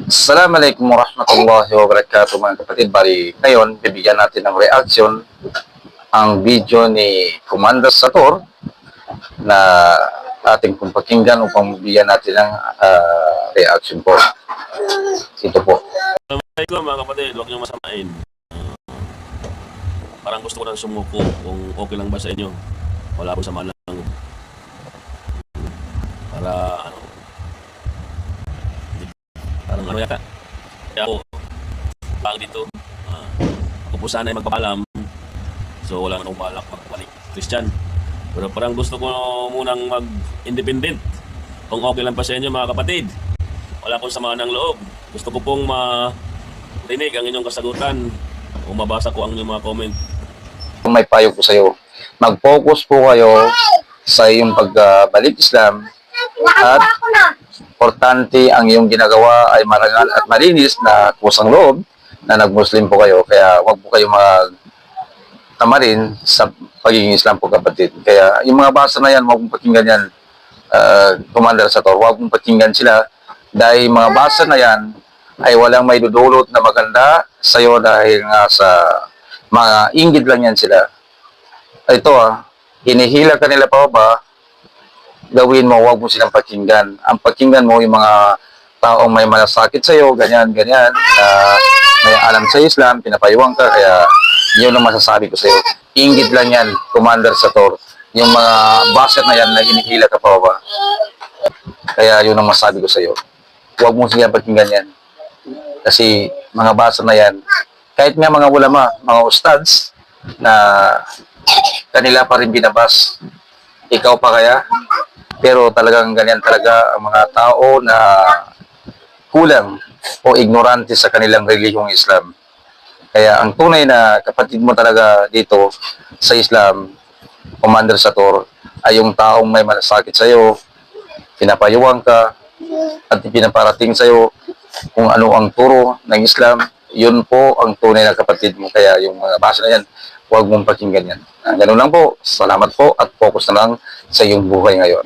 Assalamualaikum warahmatullahi wabarakatuh mga kapatid. Bali, ngayon, bibigyan natin ng reaction ang video ni Commander Sator na ating pong pakinggan upang bibigyan natin ng reaction po. Ito po. Assalamualaikum mga kapatid, huwag niyo masamain. Parang gusto ko nang sumuko kung okay lang ba sa inyo. Wala akong sama lang. Para parang ano yata. Kaya ako, bang dito, ako po sana ay magpapalam. So wala man akong balak magpalik Christian. Pero parang gusto ko munang mag-independent. Kung okay lang pa sa inyo mga kapatid. Wala akong sama ng loob. Gusto ko pong marinig ang inyong kasagutan o mabasa ko ang inyong mga comment. May payo po sa iyo. Mag-focus po kayo sa iyong pagbalik Islam at importante ang iyong ginagawa ay marangal at malinis na kusang loob na nag-Muslim po kayo. Kaya wag po kayo tamarin sa pagiging Islam po kapatid. Kaya yung mga basa na yan, wag mong pakinggan yan, Commander Sator. Wag mong pakinggan sila dahil mga basa na yan ay walang may dudulot na maganda sa iyo dahil nga sa mga inggit lang yan sila. Ito hinihila ka nila pa ba, gawin mo, wag mo silang pakinggan. Ang pakinggan mo yung mga taong may malasakit sa iyo, ganyan, na may alam sa Islam, pinapayuwang ka, kaya yun ang masasabi ko sa iyo. Inggit lang yan, Commander Sator. Yung mga basa na yan na hinihila ka pa ba. Kaya yun ang masasabi ko sa iyo. Huwag mo silang pakinggan yan. Kasi mga basa na yan, kahit nga mga ulama, mga ustads, na kanila pa rin binabas, ikaw pa kaya? Pero talagang ganyan talaga ang mga tao na kulang o ignorante sa kanilang relihiyong Islam. Kaya ang tunay na kapatid mo talaga dito sa Islam, Commander Sator, ay yung taong may malasakit sa iyo, pinapayuwang ka, at pinaparating sa iyo kung ano ang turo ng Islam. Yun po ang tunay na kapatid mo. Kaya yung mga basa na yan, huwag mong pakinggan yan. Ganun lang po. Salamat po at focus na lang sa iyong buhay ngayon.